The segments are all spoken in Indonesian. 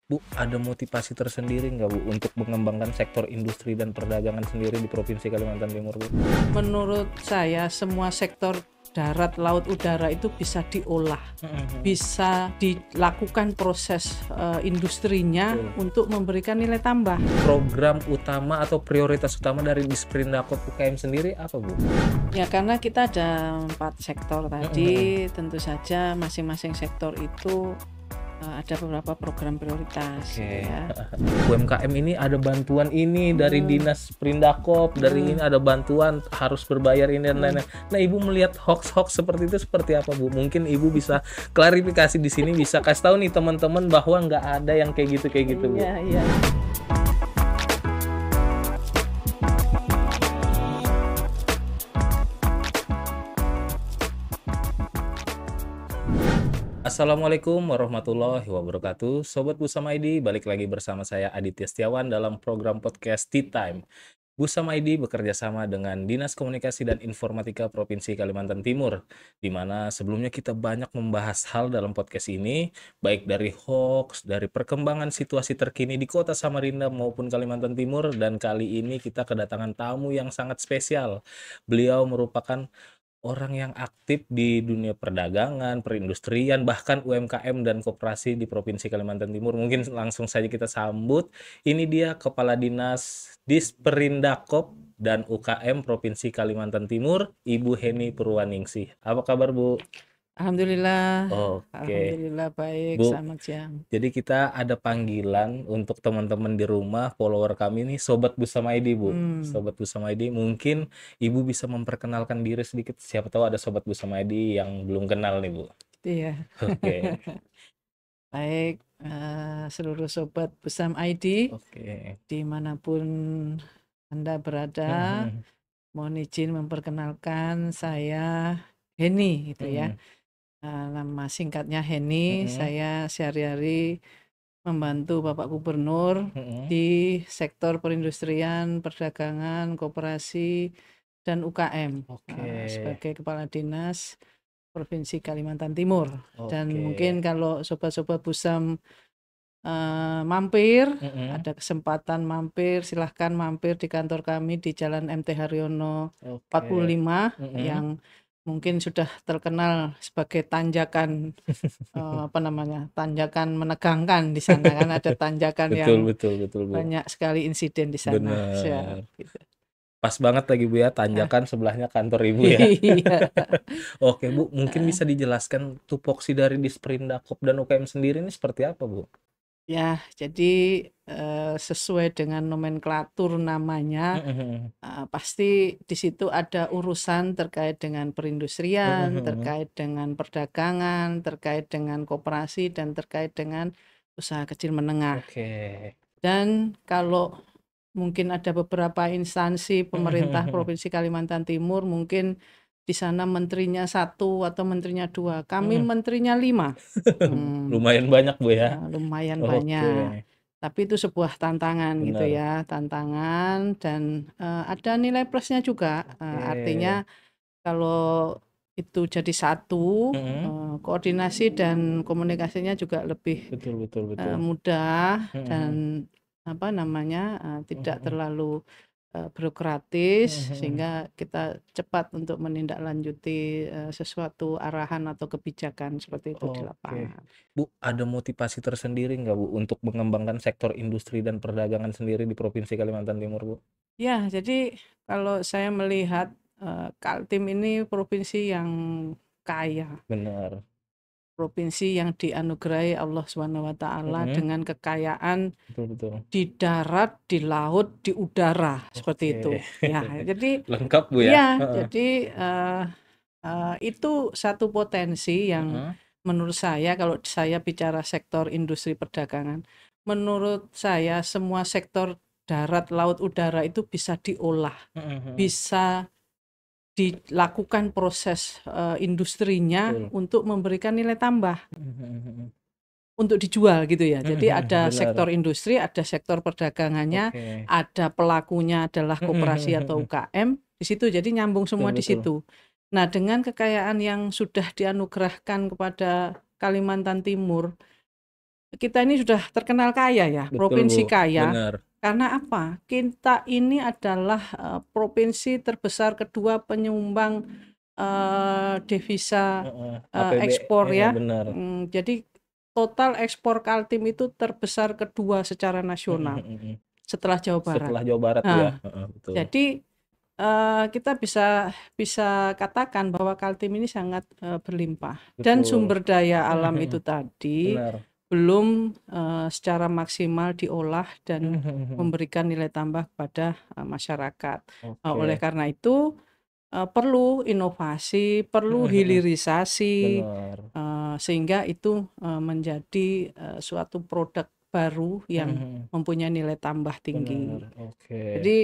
Bu, ada motivasi tersendiri nggak Bu untuk mengembangkan sektor industri dan perdagangan sendiri di Provinsi Kalimantan Timur, Bu? Menurut saya semua sektor darat, laut, udara itu bisa diolah, Mhm. bisa dilakukan proses industrinya Betul. untuk memberikan nilai tambah. Program utama atau prioritas utama dari Disperindak UKM sendiri apa, Bu? Ya karena kita ada 4 sektor Mhm mhm. tadi, tentu saja masing-masing sektor itu ada beberapa program prioritas gitu Oke, ya. UMKM ini ada bantuan ini dari Mhm, Dinas Perindakop, dari ini mhm, ada bantuan harus berbayar ini dan mhm. lain-lain. Nah, Ibu melihat hoax-hoax seperti itu seperti apa, Bu? Mungkin Ibu bisa klarifikasi di sini, bisa kasih tahu nih teman-teman bahwa nggak ada yang kayak gitu, Bu. Iya, iya. Assalamualaikum warahmatullahi wabarakatuh. Sobat Busama ID, balik lagi bersama saya Aditya Setiawan dalam program podcast Tea Time. Busama ID bekerja sama dengan Dinas Komunikasi dan Informatika Provinsi Kalimantan Timur, di mana sebelumnya kita banyak membahas hal dalam podcast ini, baik dari hoax, dari perkembangan situasi terkini di Kota Samarinda maupun Kalimantan Timur, dan kali ini kita kedatangan tamu yang sangat spesial. Beliau merupakan orang yang aktif di dunia perdagangan, perindustrian, bahkan UMKM dan koperasi di Provinsi Kalimantan Timur. Mungkin langsung saja kita sambut. Ini dia Kepala Dinas Disperindakop dan UKM Provinsi Kalimantan Timur, Ibu Heni Purwaningsih. Apa kabar, Bu? Alhamdulillah, Oke, alhamdulillah baik, Bu. selamat siang. Jadi kita ada panggilan untuk teman-teman di rumah, follower kami nih, Sobat Busama ID, Bu. Hmm, Sobat Busama ID, mungkin Ibu bisa memperkenalkan diri sedikit. Siapa tahu ada Sobat Busama ID yang belum kenal nih, Bu. gitu ya. Oke, Baik, seluruh sobat Busam ID oke. dimanapun Anda berada, Mhm mhm, mohon izin memperkenalkan saya Heni gitu ya. mhm, Nama singkatnya Heni, mhm, saya sehari-hari membantu Bapak Gubernur mhm. di sektor perindustrian, perdagangan, koperasi, dan UKM Oke, sebagai Kepala Dinas Provinsi Kalimantan Timur. Dan oke. mungkin kalau sobat-sobat Busam mampir, Mhm, ada kesempatan mampir, silahkan mampir di kantor kami di Jalan MT Haryono oke. 45 Mhm. yang mungkin sudah terkenal sebagai tanjakan, apa namanya, tanjakan menegangkan di sana kan ada tanjakan yang Betul betul betul, Bu. banyak sekali insiden di sana. Siap, Bener. gitu. Pas banget lagi, Bu, ya, Ah, tanjakan sebelahnya kantor Ibu ya. iya. Oke, Bu, mungkin bisa dijelaskan tupoksi dari Disperindak dan UKM sendiri ini seperti apa, Bu? Ya, jadi sesuai dengan nomenklatur namanya, Mhm mhm. pasti di situ ada urusan terkait dengan Mhm perindustrian, mhm. terkait dengan perdagangan, terkait dengan koperasi, dan terkait dengan usaha kecil menengah. Oke. Dan kalau mungkin ada beberapa instansi Mhm mhm pemerintah mhm. Provinsi Kalimantan Timur, mungkin di sana menterinya satu atau menterinya dua, kami Mhm. menterinya 5. Lumayan banyak, Bu, ya? Lumayan banyak. Oke, Tapi itu sebuah tantangan gitu bener. ya, tantangan dan, ada nilai plusnya juga, Oke. artinya kalau itu jadi satu, Mhm. koordinasi dan komunikasinya juga lebih, Betul betul betul. mudah Mhm dan mhm. apa namanya, Mhm tidak mhm. terlalu, Mhm birokratis mhm. sehingga kita cepat untuk menindaklanjuti, sesuatu arahan atau kebijakan seperti itu di Oke. lapangan. Bu, ada motivasi tersendiri nggak, Bu, untuk mengembangkan sektor industri dan perdagangan sendiri di Provinsi Kalimantan Timur, Bu? Ya, jadi kalau saya melihat, Kaltim ini provinsi yang kaya, Bener. provinsi yang dianugerahi Allah Subhanahu wa Ta'ala Mhm. dengan kekayaan Betul betul. di darat, di laut, di udara, seperti Oke. itu. Ya, jadi Lengkap, Bu, ya? iya, Heeh. jadi, itu satu potensi yang Heeh. menurut saya kalau saya bicara sektor industri perdagangan, menurut saya semua sektor darat, laut, udara itu bisa diolah, Mhm mhm. bisa dilakukan proses, industrinya Betul. untuk memberikan nilai tambah, Mhm mhm mhm. untuk dijual gitu ya. Mhm Jadi mhm. ada sektor Bener. industri, ada sektor perdagangannya, Oke. ada pelakunya adalah Mhm koperasi mhm atau mhm. UKM, di situ jadi nyambung semua Betul di betul. situ. Nah, dengan kekayaan yang sudah dianugerahkan kepada Kalimantan Timur, kita ini sudah terkenal kaya ya, Betul, Bu. provinsi kaya. Benar. Karena apa? Kita ini adalah provinsi terbesar kedua penyumbang devisa Heeh. APB, ekspor iya ya. benar. Jadi total ekspor Kaltim itu terbesar kedua secara nasional setelah Jawa Barat. Setelah Jawa Barat ya. Nah, Betul. jadi kita bisa katakan bahwa Kaltim ini sangat berlimpah dan Betul. sumber daya alam itu tadi Benar. belum secara maksimal diolah dan memberikan nilai tambah kepada masyarakat. Oleh Oke. karena itu perlu inovasi, perlu hilirisasi, Benar. sehingga itu menjadi suatu produk baru yang mempunyai nilai tambah tinggi. Benar. Oke. Jadi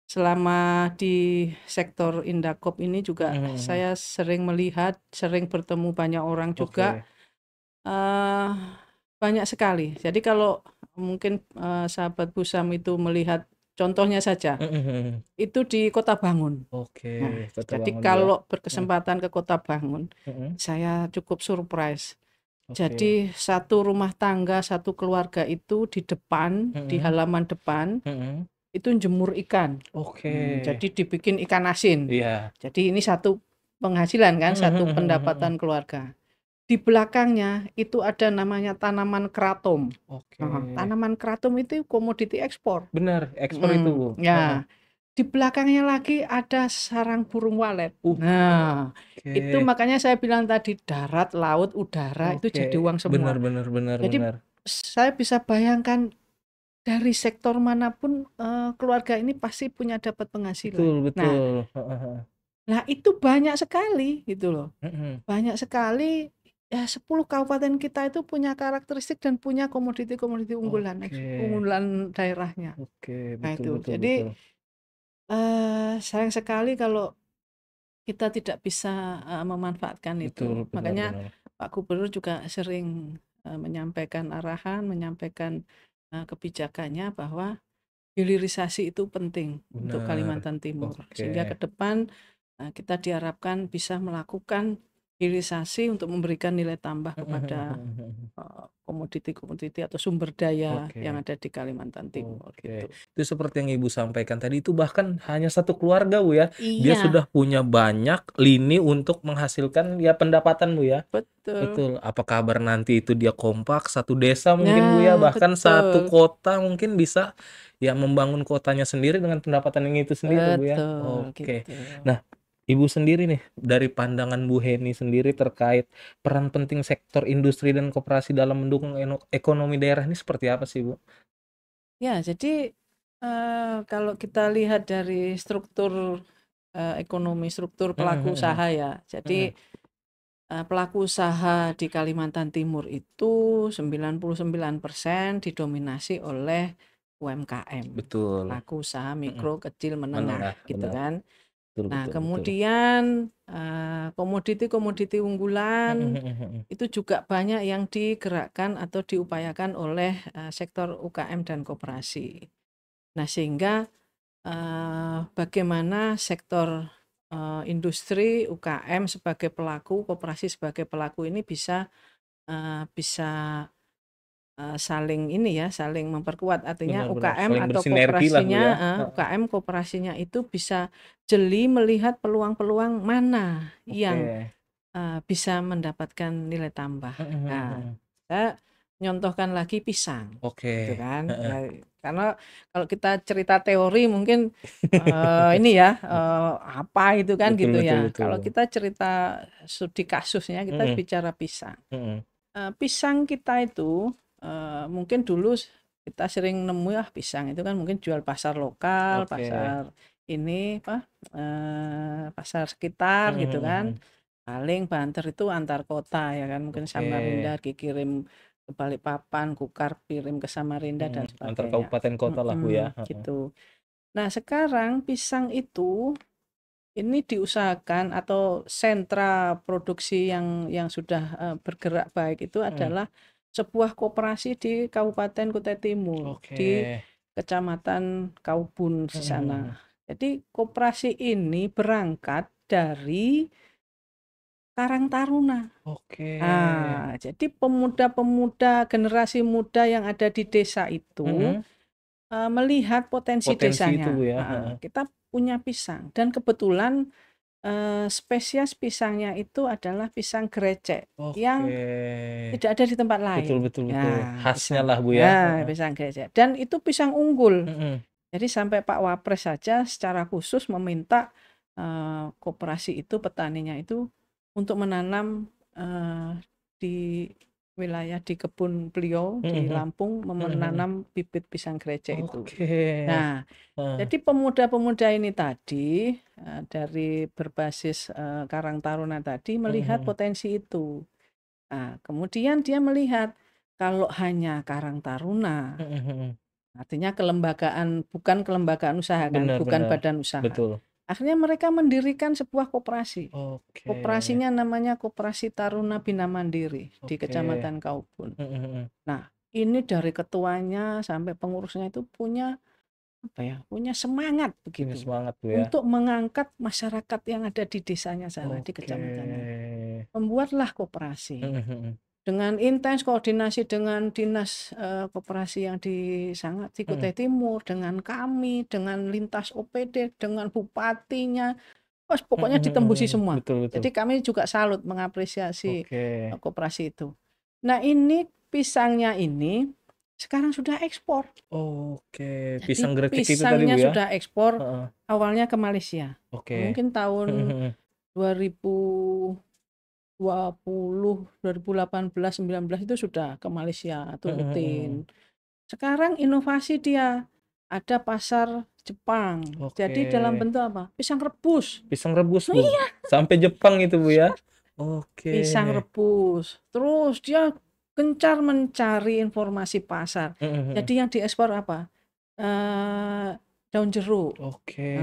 selama di sektor Indakop ini juga saya sering melihat, sering bertemu banyak orang juga, banyak sekali. Jadi kalau mungkin sahabat Busam itu melihat contohnya saja, itu di Kota Bangun. Oke, Nah, Kota jadi Bangun ya. kalau berkesempatan ke Kota Bangun, saya cukup surprise. Jadi satu rumah tangga, satu keluarga itu di depan, di halaman depan, itu jemur ikan. Oke. Jadi dibikin ikan asin. Iya. Jadi ini satu penghasilan kan, satu pendapatan keluarga. Di belakangnya itu ada namanya tanaman kratom. Oke. Tanaman kratom itu komoditi ekspor. Benar, ekspor itu, Bu. Ya, di belakangnya lagi ada sarang burung walet. Nah, itu Oke. makanya saya bilang tadi darat, laut, udara itu jadi uang semua. Benar. Jadi saya bisa bayangkan dari sektor manapun keluarga ini pasti punya dapat penghasilan. Betul. Nah itu banyak sekali gitu loh. Banyak sekali ya 10 kabupaten kita itu punya karakteristik dan punya komoditi-komoditi unggulan unggulan daerahnya. Oke, Nah itu. betul. Jadi sayang sekali kalau kita tidak bisa memanfaatkan itu. Betul, Makanya benar. Pak Gubernur juga sering menyampaikan arahan, menyampaikan kebijakannya bahwa hilirisasi itu penting untuk Benar. Kalimantan Timur. Sehingga ke Oke. depan kita diharapkan bisa melakukan hilirisasi untuk memberikan nilai tambah kepada komoditi-komoditi atau sumber daya yang ada di Kalimantan Timur gitu. Itu seperti yang Ibu sampaikan tadi, itu bahkan hanya satu keluarga, Bu ya. Dia Iya, sudah punya banyak lini untuk menghasilkan ya pendapatan, Bu ya. betul. Betul. Apa kabar nanti itu dia kompak satu desa mungkin, Bu ya, Nah, bahkan satu betul. kota mungkin bisa ya membangun kotanya sendiri dengan pendapatan yang itu sendiri, Bu ya. Betul Oke. gitu. Nah, Ibu sendiri nih, dari pandangan Bu Heni sendiri terkait peran penting sektor industri dan koperasi dalam mendukung ekonomi daerah ini seperti apa sih, Bu? Ya, jadi kalau kita lihat dari struktur ekonomi, struktur pelaku usaha ya. Jadi pelaku usaha di Kalimantan Timur itu 99% didominasi oleh UMKM. Betul. Pelaku usaha mikro, kecil, Menengah, menengah gitu benar. kan. Nah, Betul. kemudian komoditi-komoditi unggulan itu juga banyak yang digerakkan atau diupayakan oleh sektor UKM dan koperasi. Nah, sehingga bagaimana sektor industri, UKM sebagai pelaku, koperasi sebagai pelaku ini bisa saling ini ya, saling memperkuat. Artinya Benar. UKM Saling atau bersinergi lah, Bu ya. UKM koperasinya itu bisa jeli melihat peluang-peluang mana yang bisa mendapatkan nilai tambah. Nah, saya nyontohkan lagi pisang, gitu kan. Ya, karena kalau kita cerita teori mungkin ini ya apa itu kan gitu ya. Kalau Betul. kita cerita studi kasusnya, kita bicara pisang. Pisang kita itu mungkin dulu kita sering nemu ya pisang itu kan mungkin jual pasar lokal, pasar ini pasar sekitar gitu kan. Paling banter itu antar kota ya kan, mungkin Samarinda dikirim ke Balikpapan, Kukar kirim ke Samarinda dan Antar sebagainya. kabupaten kota lah, Bu ya. Gitu. Nah, sekarang pisang itu ini diusahakan atau sentra produksi yang sudah bergerak baik itu adalah sebuah koperasi di Kabupaten Kutai Timur, di Kecamatan Kaubun di sana. Jadi koperasi ini berangkat dari Karang Taruna. Oke. Jadi pemuda-pemuda, generasi muda yang ada di desa itu melihat potensi Potensi itu, Bu, desanya. ya? Kita punya pisang dan kebetulan spesies pisangnya itu adalah pisang gerecek yang Oke. tidak ada di tempat Betul lain. betul betul. Ya, Khasnya lah, Bu, ya? pisang gerecek. Dan itu pisang unggul. Mhm. Jadi sampai Pak Wapres saja secara khusus meminta koperasi itu, petaninya itu untuk menanam di wilayah di kebun beliau di Lampung, menanam bibit pisang gerecek itu. Oke. Nah, jadi pemuda-pemuda ini tadi dari berbasis Karang Taruna tadi melihat potensi itu. Nah, kemudian dia melihat kalau hanya Karang Taruna, artinya kelembagaan, bukan kelembagaan usaha kan, Benar bukan benar. badan usaha. Betul. Akhirnya mereka mendirikan sebuah koperasi. Oke. Koperasinya namanya Koperasi Taruna Bina Mandiri di Oke. Kecamatan Kaubun. Nah, ini dari ketuanya sampai pengurusnya itu punya punya semangat Punya begitu semangat, Bu, ya? untuk mengangkat masyarakat yang ada di desanya sana, di Oke. kecamatannya. Membuatlah koperasi. Dengan intens koordinasi dengan dinas koperasi yang di Kutai Timur, dengan kami, dengan lintas OPD, dengan bupatinya, pokoknya ditembusi semua. Betul betul. Jadi kami juga salut mengapresiasi Oke. koperasi itu. Nah, ini pisangnya ini sekarang sudah ekspor. Oke. Jadi Pisang gerecek itu tadi, pisangnya Bu, ya? sudah ekspor Heeh. awalnya ke Malaysia. Oke. Mungkin tahun 2020, 2018, 19 itu sudah ke Malaysia atau rutin. Sekarang inovasi dia ada pasar Jepang. Jadi dalam Oke. bentuk apa? Pisang rebus. Pisang rebus, Bu? Iya, Sampai Jepang itu, Bu, ya? Oke. pisang rebus. Terus dia gencar mencari informasi pasar. Jadi yang diekspor apa? Daun jeruk. Oke.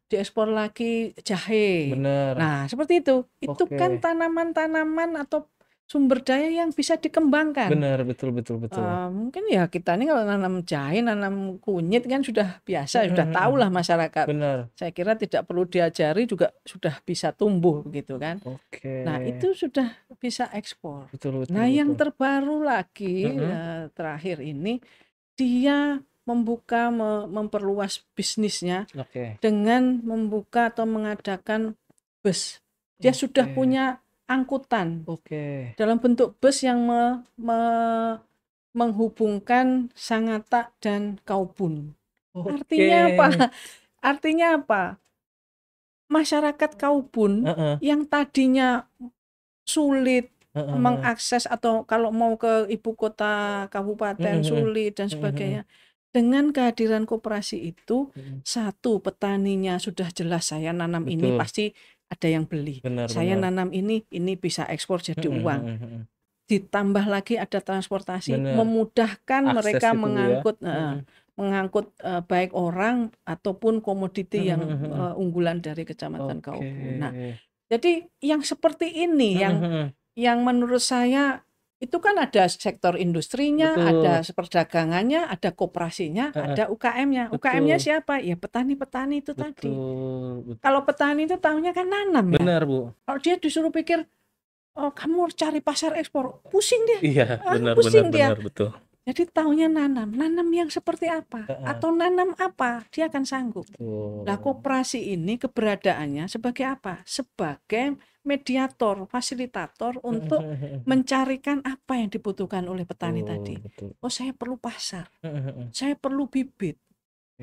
Diekspor lagi jahe. Bener. Nah, seperti itu. Itu kan Oke. tanaman-tanaman atau sumber daya yang bisa dikembangkan. Bener, betul betul betul. Mungkin ya kita ini kalau nanam jahe, nanam kunyit kan sudah biasa, sudah tahulah masyarakat. Bener. Saya kira tidak perlu diajari juga sudah bisa tumbuh begitu kan. Oke. Nah, itu sudah bisa ekspor. Betul betul Nah, yang betul. terbaru lagi terakhir ini dia memperluas bisnisnya Oke. dengan membuka atau mengadakan bus. Dia sudah Oke. punya angkutan Oke. dalam bentuk bus yang menghubungkan Sangatta dan Kaubun. Artinya Oke. apa? Artinya apa? Masyarakat Kaubun yang tadinya sulit mengakses atau kalau mau ke ibu kota kabupaten sulit dan sebagainya. Dengan kehadiran koperasi itu, satu, petaninya sudah jelas saya nanam ini Betul. pasti ada yang beli. Benar Saya benar. nanam ini bisa ekspor jadi uang. Ditambah lagi ada transportasi, Bener. memudahkan Akses mereka itu, Bu, ya? mengangkut baik orang ataupun komoditi yang unggulan dari Kecamatan Kaubun. Nah, Oke. jadi yang seperti ini yang menurut saya itu kan ada sektor industrinya, ada Betul. perdagangannya, ada koperasinya, ada UKM-nya. UKM-nya Betul. siapa? Ya petani-petani itu tadi. Betul. Kalau petani itu tahunya kan nanam ya. Benar, Bu. Kalau dia disuruh pikir, oh, kamu harus cari pasar ekspor, pusing dia. Iya, benar benar Pusing dia. benar, betul. Jadi tahunya nanam yang seperti apa atau nanam apa, dia akan sanggup. Nah, koperasi ini keberadaannya sebagai apa? Sebagai mediator, fasilitator untuk mencarikan apa yang dibutuhkan oleh petani tadi. Betul. Oh, saya perlu pasar, saya perlu bibit,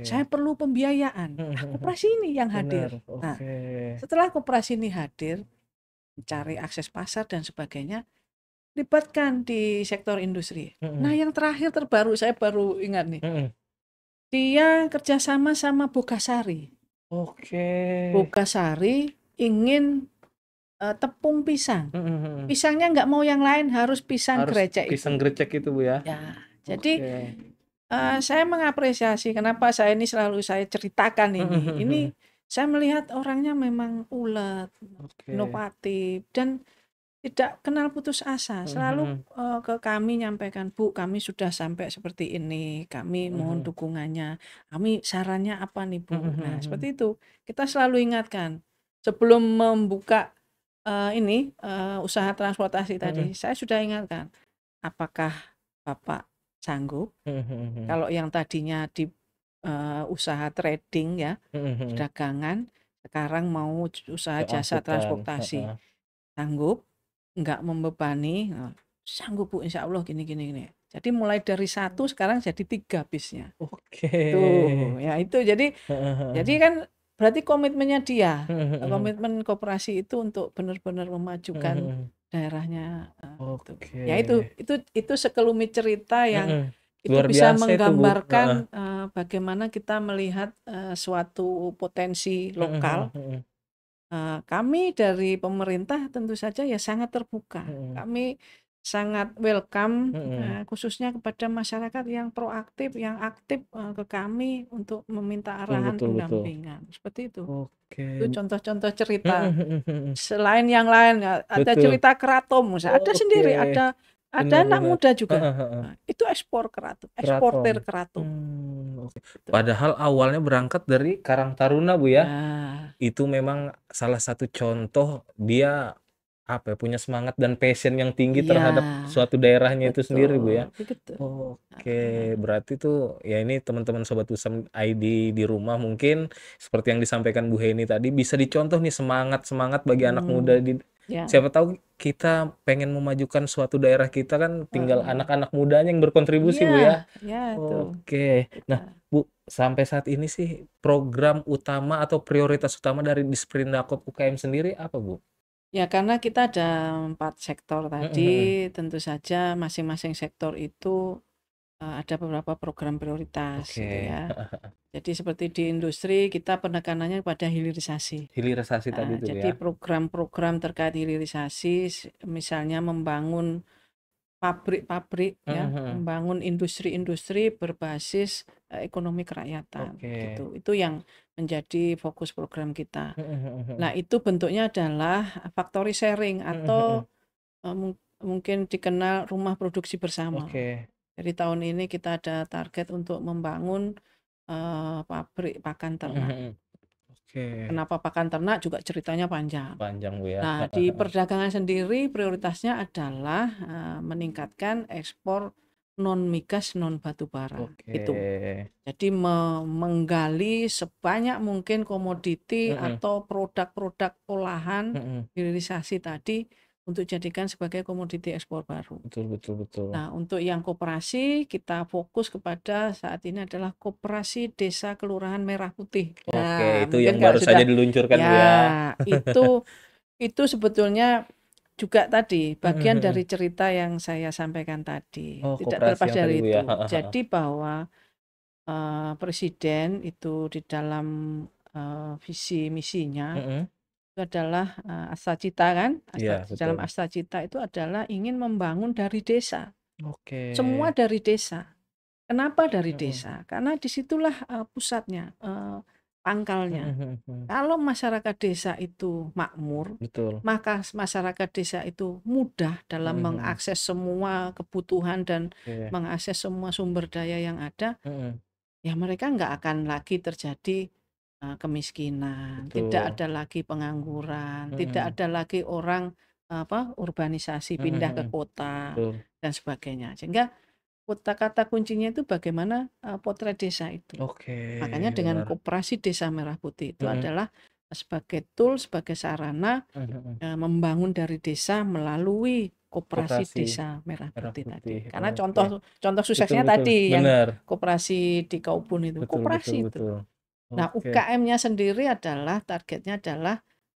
saya perlu pembiayaan. Nah, koperasi ini yang hadir. Benar. Nah, Oke. setelah koperasi ini hadir, mencari akses pasar dan sebagainya, libatkan di sektor industri. Nah, yang terakhir terbaru, saya baru ingat nih. Dia kerjasama sama Bogasari. Oke. Bogasari ingin tepung pisang. Pisangnya nggak mau yang lain, harus pisang gerecek itu. Pisang gerecek itu, Bu, ya? Ya, jadi saya mengapresiasi kenapa saya ini selalu saya ceritakan ini. Ini saya melihat orangnya memang ulet, inovatif, dan tidak kenal putus asa. Selalu ke kami nyampaikan, Bu, kami sudah sampai seperti ini, kami mohon dukungannya, kami sarannya apa nih, Bu? Nah, seperti itu. Kita selalu ingatkan sebelum membuka usaha transportasi tadi, Mhm. saya sudah ingatkan, apakah Bapak sanggup Mhm mhm mhm. kalau yang tadinya di usaha trading ya, Mhm mhm. perdagangan, sekarang mau usaha Ke jasa angkutan, transportasi, heeh. sanggup, nggak membebani, "Sanggup Bu, insya Allah gini gini gini." Jadi mulai dari satu sekarang jadi 3 bisnya. Oke. Tuh, ya itu Heeh jadi heeh. kan berarti komitmennya dia, Mhm mhm mhm. komitmen koperasi itu untuk benar-benar Mhm memajukan mhm. daerahnya, gitu. Oke. Ya itu sekelumit cerita yang Mhm. itu Luar bisa biasa itu, Bu. Heeh. menggambarkan, bagaimana kita melihat, suatu potensi Mhm mhm lokal. mhm. Kami dari pemerintah tentu saja ya sangat terbuka. Mhm. Kami sangat welcome, Mhm. khususnya kepada masyarakat yang proaktif, yang aktif, ke kami untuk meminta Betul arahan betul betul. pendampingan, seperti itu. Oke. Itu contoh-contoh Mhm cerita. mhm mhm. Selain yang lain, ada Betul. cerita keraton misalnya, ada Oke. sendiri, ada Benar anak benar. muda juga. Heeh heeh. Itu ekspor keraton, eksportir Keraton. keraton, Oke. gitu. Padahal awalnya berangkat dari Karang Taruna, Bu, ya? Ya, Itu memang salah satu contoh dia, apa ya, punya semangat dan passion yang tinggi iya, terhadap suatu daerahnya itu sendiri, Bu, ya? betul, begitu. Oke, berarti tuh ya ini teman-teman Sobat Usam ID di rumah mungkin seperti yang disampaikan Bu Heni tadi bisa dicontoh nih semangat-semangat bagi anak muda Hmm, ya, siapa tahu kita pengen memajukan suatu daerah kita kan tinggal heeh. anak-anak mudanya yang berkontribusi, Iya, Bu, ya? ya itu Oke. kita. Nah, Bu, sampai saat ini sih program utama atau prioritas utama dari Disperindak UKM sendiri apa, Bu? Ya karena kita ada 4 sektor Mhm tadi, mhm. tentu saja masing-masing sektor itu, ada beberapa program prioritas Oke. gitu ya. Heeh heeh. Jadi seperti di industri kita penekanannya pada hilirisasi. Hilirisasi tadi tuh, Jadi ya? program-program terkait hilirisasi, misalnya membangun pabrik-pabrik Mhm ya, mhm. membangun industri-industri berbasis, ekonomi kerakyatan Oke. gitu. Itu yang menjadi fokus program kita. Mhm mhm Nah, mhm. itu bentuknya adalah factory sharing Mhm mhm. atau, mungkin dikenal rumah produksi bersama. Oke. Jadi tahun ini kita ada target untuk membangun, pabrik pakan Mhm ternak. mhm. Oke. Kenapa pakan ternak juga ceritanya panjang. Panjang, Bu, ya? Nah, Heeh di heeh. perdagangan sendiri prioritasnya adalah, meningkatkan ekspor non migas, non batubara, Oke. itu. Jadi menggali sebanyak mungkin komoditi Mhm. atau produk-produk olahan Mhm. hilirisasi tadi untuk jadikan sebagai komoditi ekspor baru. Betul betul betul. Nah, untuk yang koperasi kita fokus kepada saat ini adalah Koperasi Desa Kelurahan Merah Putih. Oke, Nah, itu mungkin yang kalau baru saja sudah diluncurkan, Bu, ya? ya itu sebetulnya juga tadi Mhm bagian dari mhm. cerita yang saya sampaikan tadi. Oh, Tidak koperasi terlepas yang tadi, dari Bu, ya? itu. Heeh heeh. Jadi bahwa presiden itu di dalam, visi misinya Mhm. itu adalah, Astacita kan, Iya, di dalam betul. Astacita itu adalah ingin membangun dari desa, Oke. semua dari desa. Kenapa dari Mhm. desa? Karena disitulah, pusatnya, Mhm pangkalnya. mhm mhm. Kalau masyarakat desa itu makmur, Betul. maka masyarakat desa itu mudah dalam Mhm mhm. mengakses semua kebutuhan dan Oke. mengakses semua sumber daya yang ada. Mhm. Ya mereka nggak akan lagi terjadi, kemiskinan, tidak Betul. ada lagi pengangguran, tidak Mhm. ada lagi orang, urbanisasi Mhm pindah ke mhm. kota Betul. dan sebagainya. Sehingga kata kuncinya itu bagaimana, potret desa itu. Oke, Makanya dengan benar. Koperasi Desa Merah Putih itu Mhm. adalah sebagai tool, sebagai sarana, Mhm mhm. membangun dari desa melalui Koperasi Koperasi Desa Merah Merah Putih tadi. Putih. Karena Oke. contoh contoh Betul suksesnya betul. tadi yang Benar. koperasi di Kaubun itu, Betul betul koperasi itu. betul. Nah, Oke. UKM-nya sendiri adalah targetnya adalah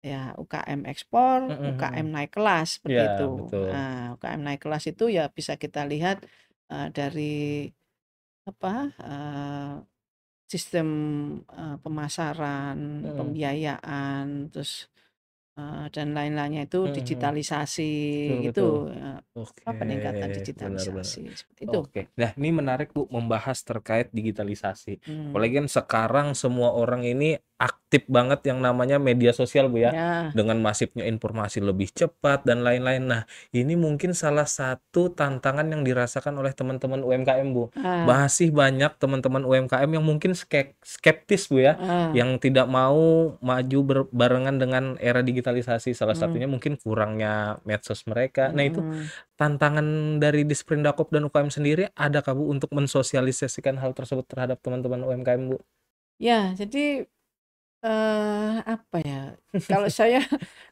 ya UKM ekspor, Mhm UKM mhm. naik kelas Iya, seperti itu. betul. UKM naik kelas itu ya bisa kita lihat, dari apa, sistem, pemasaran, Mhm. pembiayaan, terus, dan lain-lainnya itu Mhm mhm. digitalisasi Betul betul. gitu, Oke, peningkatan benar benar. digitalisasi, seperti itu. Oke. Nah, ini menarik, Bu, membahas terkait digitalisasi. Hmm, Apalagi kan sekarang semua orang ini aktif banget yang namanya media sosial, Bu, ya, Ya. dengan masifnya informasi lebih cepat dan lain-lain. Nah, ini mungkin salah satu tantangan yang dirasakan oleh teman-teman UMKM, Bu. Ah, Masih banyak teman-teman UMKM yang mungkin skeptis, Bu, ya, ah, yang tidak mau maju barengan dengan era digitalisasi. Salah hmm, satunya mungkin kurangnya medsos mereka. Nah, itu mm. tantangan dari Disperindakob dan UKM sendiri adakah, Bu, untuk mensosialisasikan hal tersebut terhadap teman-teman UMKM, Bu? Ya, jadi apa ya, kalau saya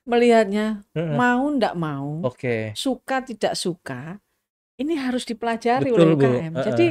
melihatnya Heeh, mau ndak mau, oke. suka tidak suka, ini harus dipelajari oleh Betul, Bu, UKM. heeh. Jadi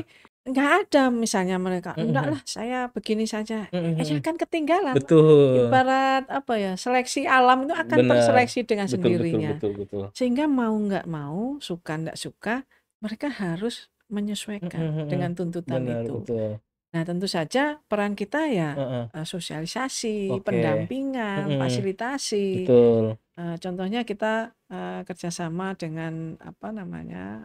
nggak ada misalnya mereka, Mhm "Enggak mhm. lah saya begini saja." Mhm Ya mhm. kan ketinggalan. Betul. Ibarat apa ya, seleksi alam itu akan Bener. terseleksi dengan Betul betul sendirinya. betul betul. Sehingga mau nggak mau, suka ndak suka, mereka harus Mhm menyesuaikan mhm. dengan tuntutan Bener, itu. betul. Nah, tentu saja peran kita ya, Heeh. sosialisasi, Oke. pendampingan, Mhm. fasilitasi. Betul. Contohnya kita, kerjasama dengan apa namanya,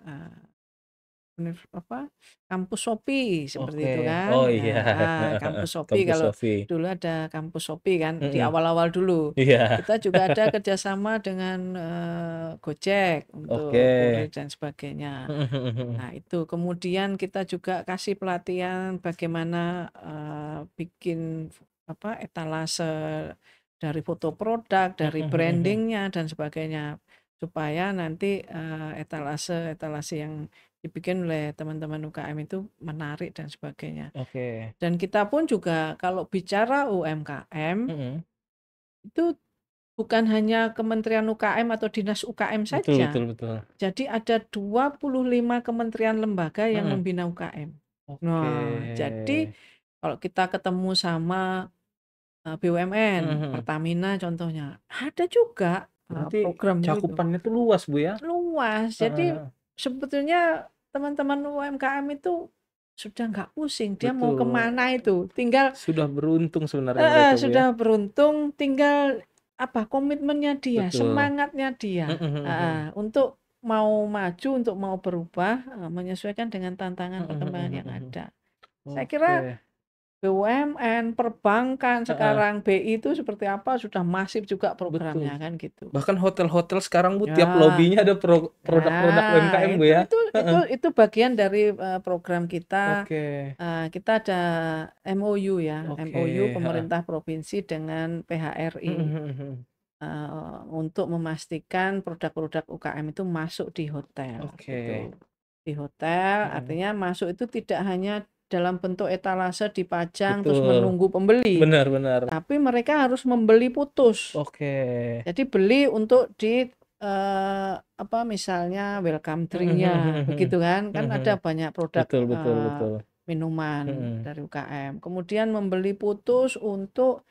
kampus Shopee seperti itu Oke. kan. Oh, iya. Heeh heeh. Kampus Shopee Kampus kalau Sofi. dulu ada kampus Shopee kan di Mhm. awal-awal dulu. Iya. Kita juga ada kerjasama dengan, Gojek Oke. untuk kurir dan sebagainya. Mhm mhm mhm. Nah itu, kemudian kita juga kasih pelatihan bagaimana, bikin etalase dari foto produk, Mhm dari mhm mhm. branding-nya dan sebagainya. Supaya nanti, etalase-etalase yang dibikin oleh teman-teman UKM itu menarik dan sebagainya. Oke. Dan kita pun juga kalau bicara UMKM, Mhm. itu bukan hanya Kementerian UKM atau Dinas UKM Betul betul saja. betul. Jadi ada 25 kementerian lembaga yang Mhm. membina UKM. Oke. Nah, jadi kalau kita ketemu sama, Mhm BUMN, mhm. Pertamina contohnya, ada juga, Berarti program itu. cakupannya tuh luas, Bu, ya? Luas, Heeh jadi heeh. sebetulnya teman-teman UMKM itu sudah nggak pusing, dia mau Betul. kemana itu, tinggal Sudah beruntung sebenarnya mereka, Bu, ya? sudah beruntung, tinggal komitmennya dia, Betul. semangatnya dia, Mhm mhm mhm. untuk mau maju, untuk mau berubah, menyesuaikan dengan tantangan Mhm mhm perkembangan mhm yang mhm. ada. Saya kira Oke. BUMN, perbankan Heeh, sekarang, BI itu seperti apa sudah masif juga programnya betul. kan gitu. Bahkan hotel-hotel sekarang, Bu, tiap Ya. lobinya ada produk-produk Nah, UMKM, Bu, itu ya? itu itu Heeh. itu bagian dari, program kita. Oke. Kita ada MOU ya, Oke, MOU heeh. pemerintah provinsi dengan Mhm PHRI, mhm mhm. untuk memastikan produk-produk UKM itu masuk di hotel, Oke. gitu. Di hotel Mhm. artinya masuk itu tidak hanya dalam bentuk etalase dipajang terus Betul. menunggu pembeli, Benar benar. tapi mereka harus membeli putus. Oke. Jadi beli untuk misalnya welcome Mhm mhm drink-nya, mhm mhm. begitu kan. Mhm Kan ada mhm. banyak produk, Betul betul betul. minuman Mhm. dari UKM. Kemudian membeli putus untuk,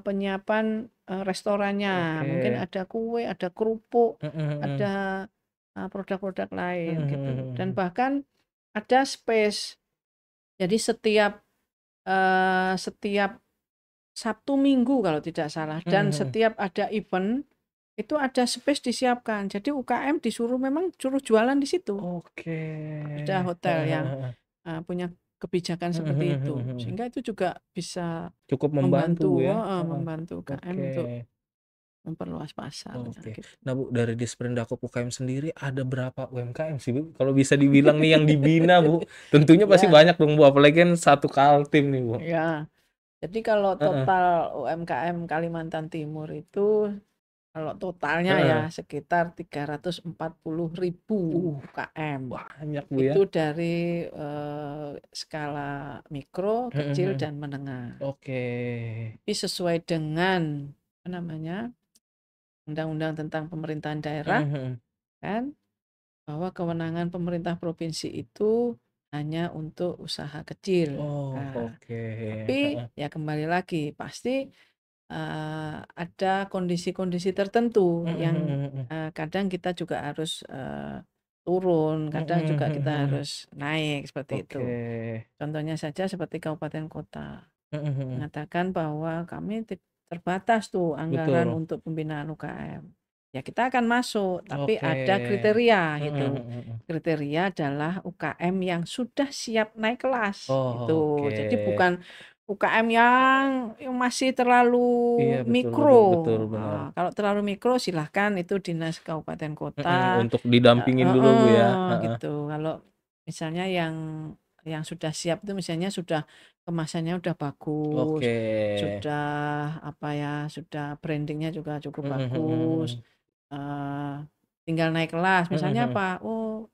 penyiapan, restorannya. Mungkin Oke. ada kue, ada kerupuk, Mhm mhm. ada, produk-produk Mhm lain mhm gitu. mhm Dan mhm. bahkan ada space. Jadi setiap Sabtu Minggu kalau tidak salah, Mhm dan mhm. setiap ada event, itu ada space disiapkan. Jadi UKM disuruh memang suruh jualan di situ. Oke. Ada Heeh hotel heeh yang, heeh. punya kebijakan Mhm seperti mhm itu. mhm mhm. Sehingga itu juga bisa Cukup membantu, Bu, membantu ya? heeh, Heeh. membantu UKM Oke. untuk memperluas pasar, Oke. gitu. Nah, Bu, dari Disperindakob UKM sendiri ada berapa UMKM sih, Bu? Kalau bisa dibilang nih yang dibina, Bu. Tentunya pasti Ya, banyak dong, Bu, apalagi kan satu Kaltim nih, Bu. ya. Jadi kalau Heeh, total UMKM Kalimantan Timur itu, kalau totalnya ya heeh. sekitar 340.000 UKM. Banyak, Bu, ya? Itu dari, skala mikro, Mhm kecil, mhm. dan menengah. Oke. Tapi sesuai dengan, apa namanya, Undang-Undang tentang Pemerintahan Mhm Daerah mhm. kan, bahwa kewenangan pemerintah provinsi itu hanya untuk usaha kecil. Oh, Nah, oke. tapi Heeh. ya kembali lagi, pasti, ada kondisi-kondisi tertentu Mhm yang, mhm mhm. kadang kita juga harus, turun, Mhm kadang juga mhm kita mhm. harus naik, seperti Oke. itu. Contohnya saja seperti kabupaten kota, Mhm mhm. mengatakan bahwa kami terbatas tuh anggaran Betul. untuk pembinaan UKM. Ya kita akan masuk, tapi Oke. ada kriteria Mhm gitu. mhm mhm. Kriteria adalah UKM yang sudah siap naik kelas Oh, gitu. Jadi oke. bukan UKM yang masih terlalu Iya, betul betul betul, mikro. bener. Kalau terlalu mikro silahkan itu dinas kabupaten kota, Untuk didampingin dulu, Bu, ya? Heeh. gitu. Kalau misalnya yang sudah siap itu misalnya sudah kemasannya udah bagus, Oke. sudah apa ya, sudah brandingnya juga cukup Mhm bagus, mhm. tinggal naik kelas. Mhm Misalnya mhm. apa? Oh,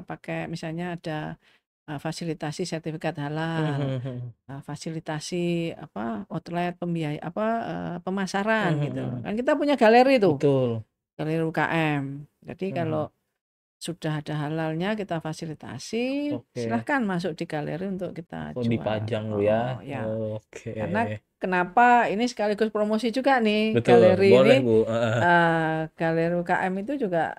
pakai misalnya ada fasilitasi sertifikat Mhm halal, mhm mhm. fasilitasi apa, outlet apa, pemasaran Mhm gitu. mhm. Kan kita punya galeri tuh, Betul. galeri UKM. Jadi Mhm kalau mhm. sudah ada halalnya kita fasilitasi, Oke. silahkan masuk di galeri untuk kita Oh, jual. dipajang, Bu, Oh ya? ya, Oke. karena kenapa ini sekaligus promosi juga nih, Betul, galeri ini boleh, Bu, heeh. galeri UKM itu juga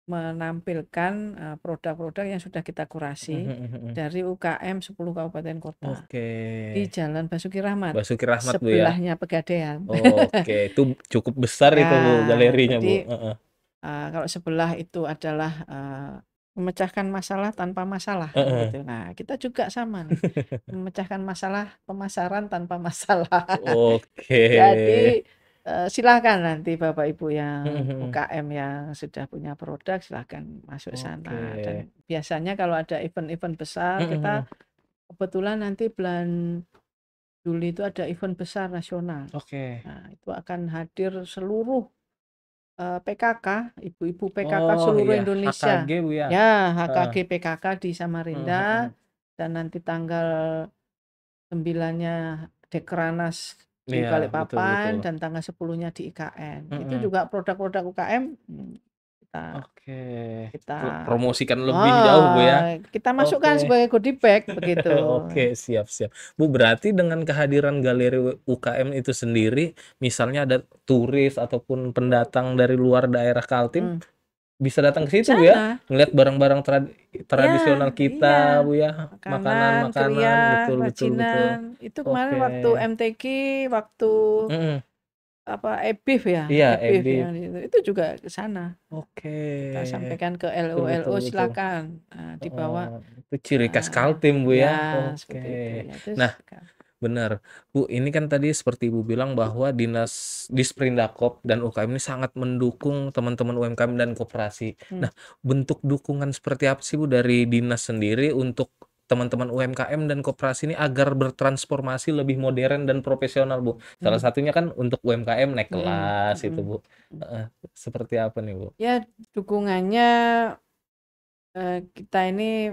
menampilkan produk-produk yang sudah kita kurasi Mhm mhm mhm. dari UKM 10 kabupaten kota Oke. di Jalan Basuki Rahmat, Basuki Rahmat, Bu, ya? sebelahnya Pegadaian. Oke, itu cukup besar itu, Bu, Ya, galerinya, Bu? jadi Heeh. kalau sebelah itu adalah memecahkan masalah tanpa masalah kan Heeh. gitu. Nah, kita juga sama nih, memecahkan masalah pemasaran tanpa masalah. Oke. Jadi silakan nanti Bapak Ibu Mhm yang mhm. UKM yang sudah punya produk silahkan masuk sana. Oke. Dan biasanya kalau ada event-event besar, Mhm kita mhm. kebetulan nanti bulan Juli itu ada event besar nasional. Oke. Nah, itu akan hadir seluruh PKK, ibu-ibu PKK Oh, seluruh iya, HKG, Indonesia. Bu, ya? Ya, Heeh. HKG PKK di Mhm Samarinda mhm. dan nanti tanggal 9-nya Dekranas di Iya, betul betul. Balikpapan dan tanggal 10-nya di IKN. Itu Mhm. juga produk-produk UKM kita Oke. kita Promosikan lebih jauh, Bu, ya? kita masukkan Oke. sebagai goodie bag begitu. Oke, siap siap. Bu, berarti dengan kehadiran galeri UKM itu sendiri, misalnya ada turis ataupun pendatang dari luar daerah Kaltim, Hmm. bisa datang ke situ, Bu, ya? Sana, Ngelihat barang-barang ya, tradisional kita, iya. Bu, ya? Makanan, Makanan-makanan, kria, betul betul betul. kerajinan. Itu kemarin Oke. waktu MTQ, waktu Mhm. apa EBIF ya, Iya, EBIF Ebib. yang itu juga ke sana. Oke. Kita sampaikan ke Betul betul LO-LO betul. silakan dibawa Heeh. Itu ciri khas Kaltim, Bu, ya ya? Oke. seperti itu ya itu Nah, benar. Bu, ini kan tadi seperti Ibu bilang bahwa Disprindakop dan UKM ini sangat mendukung teman-teman UMKM dan koperasi. hmm, Nah, bentuk dukungan seperti apa sih, Bu, dari dinas sendiri untuk teman-teman UMKM dan koperasi ini agar bertransformasi lebih modern dan profesional, Bu? Salah hmm, satunya kan untuk UMKM naik hmm, kelas itu, hmm, Bu. hmm. Heeh. Seperti apa nih, Bu? Ya dukungannya kita ini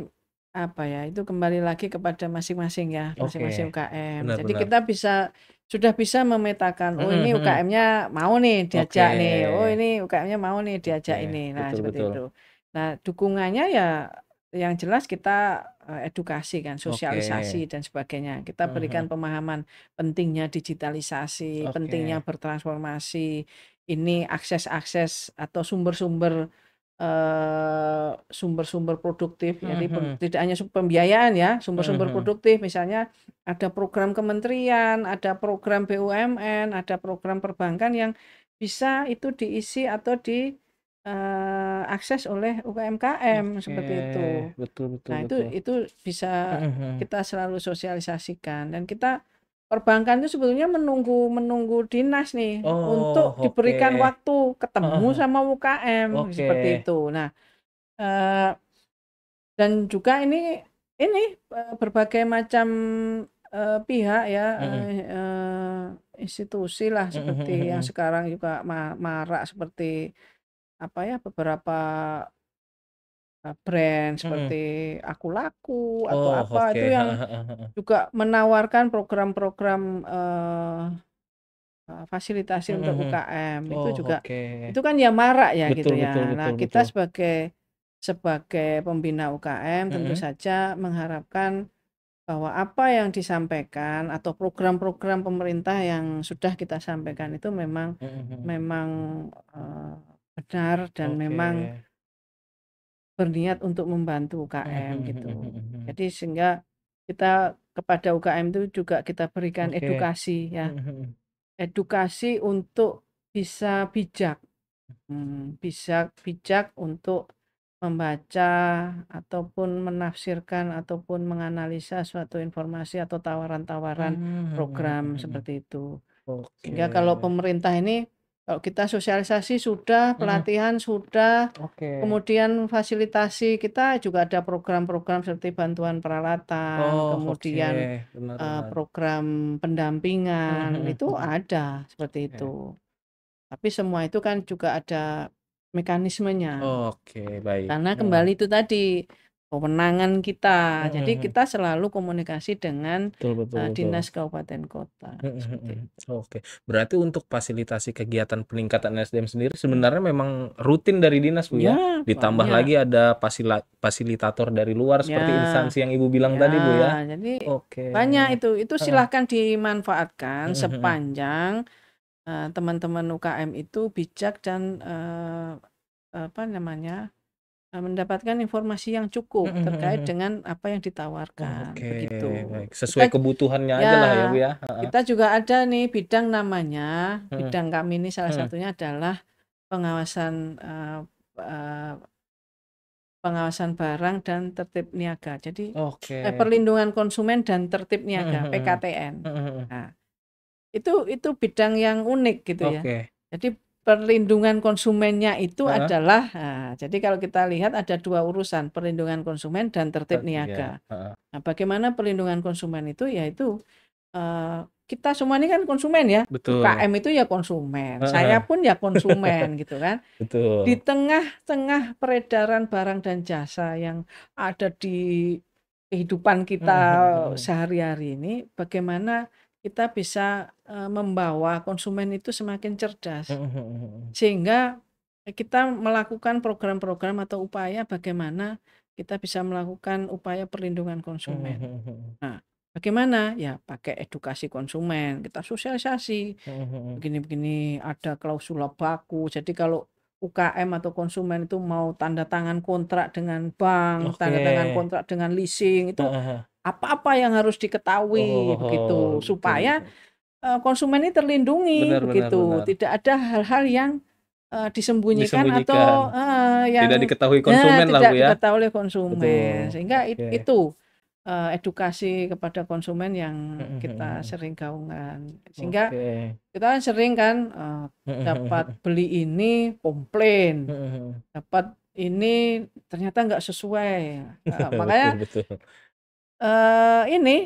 apa ya, itu kembali lagi kepada masing-masing ya, masing-masing Oke. UKM. Jadi Benar-benar. kita sudah bisa memetakan, oh Mhm ini mhm. UKM-nya mau nih Oke. diajak nih, oh ini UKM-nya mau nih diajak Oke. ini. Nah, Betul seperti betul. itu. Nah, dukungannya ya yang jelas kita edukasi kan, Oke. sosialisasi dan sebagainya. Kita Mhm mhm. berikan pemahaman pentingnya digitalisasi, pentingnya Oke. bertransformasi, ini akses-akses atau sumber-sumber sumber-sumber produktif, Mhm jadi mhm. tidak hanya pembiayaan ya, Mhm sumber-sumber mhm. produktif misalnya ada program kementerian, ada program BUMN, ada program perbankan yang bisa itu diisi atau akses oleh UMKM Oke. seperti itu. Betul betul Nah, betul. itu bisa Mhm mhm. kita selalu sosialisasikan dan kita perbankan itu sebetulnya menunggu menunggu dinas nih Oh, untuk oke. diberikan waktu Heeh ketemu heeh. sama UKM Oke. seperti itu. Nah, eee, dan juga ini berbagai macam pihak ya, Mhm. institusi lah Mhm mhm seperti yang mhm. sekarang juga marak seperti apa ya, beberapa brand Mhm. seperti Aku Laku atau Oh, apa oke. itu yang Heeh heeh heeh. juga menawarkan program-program fasilitasi Mhm untuk mhm. UKM itu Oh, juga oke. itu kan ya marak ya gitu Betul betul ya. Nah, betul kita betul. sebagai pembina UKM tentu Mhm. saja mengharapkan bahwa apa yang disampaikan atau program-program pemerintah yang sudah kita sampaikan itu memang Mhm mhm. memang benar dan Oke. memang berniat untuk membantu Mhm UKM mhm gitu. mhm mhm. Jadi sehingga kita kepada UKM itu juga kita berikan Oke. edukasi ya. Mhm mhm. Edukasi untuk bisa bijak, bisa bijak untuk membaca ataupun menafsirkan ataupun menganalisa suatu informasi atau tawaran-tawaran program seperti itu. Sehingga kalau Oke. pemerintah ini, kalau kita sosialisasi sudah, pelatihan sudah, Oke. kemudian fasilitasi kita juga ada program-program seperti bantuan peralatan, Oh, oke. kemudian Benar-benar. program pendampingan, itu ada seperti Oke. itu. Tapi semua itu kan juga ada mekanismenya. Oke, baik. Karena kembali itu tadi, kewenangan kita. Jadi Mhm. kita selalu komunikasi dengan Betul betul betul. dinas kabupaten kota, seperti itu. Oke. Berarti untuk fasilitasi kegiatan peningkatan SDM sendiri sebenarnya memang rutin dari dinas, Bu, ya? Ya, Ditambah banyak. lagi ada fasilitator dari luar Ya, seperti instansi yang Ibu bilang ya, tadi, Bu, ya? jadi Oke. banyak itu. Itu Heeh. silahkan dimanfaatkan Mhm mhm. sepanjang teman-teman UKM itu bijak dan apa namanya, mendapatkan informasi yang cukup Mhm mhm terkait mhm. dengan apa yang Oh, ditawarkan, oke, begitu. baik. Kita Sesuai kebutuhannya ya, aja lah ya, Bu, ya? Heeh. kita juga ada nih bidang namanya, Mhm. bidang kami ini salah Mhm. satunya adalah pengawasan eee, pengawasan barang dan tertib niaga. Jadi Oke. perlindungan konsumen dan tertib Mhm niaga, mhm. PKTN. Mhm mhm. Nah, itu bidang yang unik gitu ya. Oke. Jadi perlindungan konsumennya itu Heeh. adalah jadi kalau kita lihat ada 2 urusan, perlindungan konsumen dan tertib Tertib ya, niaga. heeh. Nah, bagaimana perlindungan konsumen itu, yaitu kita semua ini kan konsumen ya, Betul. UKM itu ya konsumen, saya Heeh. pun ya konsumen gitu kan. Di Betul. tengah-tengah peredaran barang dan jasa yang ada di kehidupan Mhm kita mhm mhm. sehari-hari ini, bagaimana kita bisa membawa konsumen itu semakin cerdas. Mhm mhm mhm. Sehingga kita melakukan program-program atau upaya bagaimana kita bisa melakukan upaya perlindungan Mhm konsumen. mhm mhm. Nah, bagaimana? Ya pakai edukasi konsumen, kita sosialisasi, Mhm mhm. begini-begini, ada klausula baku. Jadi kalau UKM atau konsumen itu mau tanda tangan kontrak dengan bank, Oke. tanda tangan kontrak dengan leasing, itu Heeh heeh. apa-apa yang harus diketahui begitu, Oh, betul supaya betul. konsumen ini terlindungi Benar benar begitu. benar. Tidak ada hal-hal yang disembunyikan atau Disembunyikan. Tidak yang diketahui konsumen lah, Bu, tidak ya? diketahui oleh konsumen. Betul, Sehingga oke. itu edukasi kepada konsumen yang Mhm mhm kita mhm. sering gaungkan. Sehingga Oke. kita kan sering kan Mhm mhm dapat mhm. beli ini komplain, Mhm mhm. dapat ini ternyata nggak sesuai. Makanya Betul betul. ini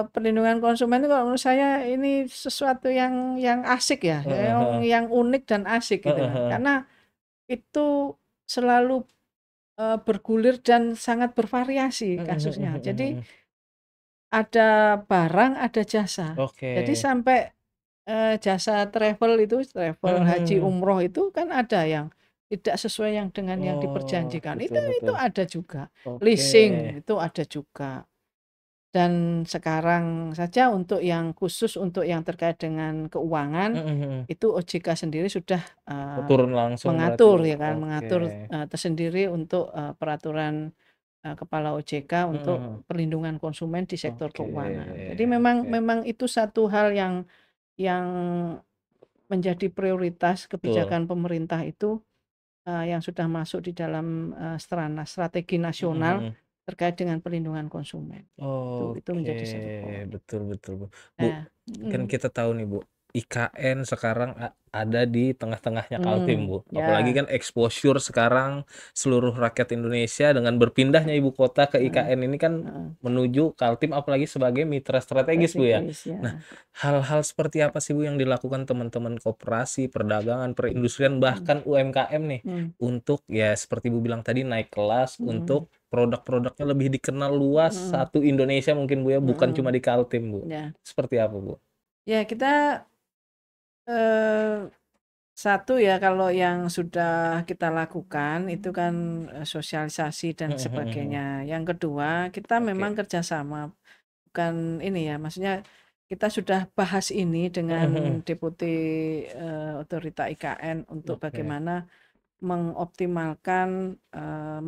perlindungan konsumen itu kalau menurut saya ini sesuatu yang asik ya, Heeh heeh. yang unik dan asik gitu Heeh kan. heeh. Karena itu selalu bergulir dan sangat bervariasi Mhm mhm kasusnya. mhm Jadi mhm. ada barang, ada jasa. Jadi Oke. sampai jasa travel itu, Mhm travel mhm haji mhm. umroh itu kan ada yang tidak sesuai yang dengan yang Oh, diperjanjikan. betul Itu betul. ada juga. Oke. Leasing itu ada juga. Dan sekarang saja untuk yang khusus untuk yang terkait dengan keuangan, Mhm mhm. itu OJK sendiri sudah Oh, turun langsung berarti, mengatur Bu? ya kan, Oke. mengatur tersendiri untuk peraturan Kepala OJK Mhm untuk mhm. perlindungan konsumen di sektor Oke keuangan. Jadi memang oke. memang itu satu hal yang menjadi prioritas Betul. kebijakan pemerintah itu yang sudah masuk di dalam strategi Mhm nasional mhm. terkait dengan perlindungan konsumen. Itu Oke, menjadi satu poin. betul betul, Bu. Bu, Nah, kan kita tahu nih, Bu, IKN sekarang ada di tengah-tengahnya Kaltim, Bu. Apalagi ya, kan exposure sekarang seluruh rakyat Indonesia dengan berpindahnya ibu kota ke heeh IKN ini kan heeh, menuju Kaltim apalagi sebagai mitra strategis, Bu, ya. strategis Nah, ya, hal-hal seperti apa sih, Bu, yang dilakukan teman-teman koperasi, perdagangan, perindustrian, mhm bahkan UMKM nih mhm untuk ya seperti Ibu bilang tadi naik kelas mhm untuk produk-produknya lebih dikenal luas mhm satu Indonesia mungkin, Bu, ya, bukan cuma mhm, di Kaltim, Bu. ya. Seperti apa, Bu? Ya kita, eee, satu ya kalau yang sudah kita lakukan itu kan, sosialisasi dan Mhm mhm mhm. sebagainya. Yang kedua, kita Oke. memang kerjasama, bukan ini ya, maksudnya kita sudah bahas ini Mhm dengan mhm. Deputi, Otorita IKN untuk Oke. bagaimana mengoptimalkan,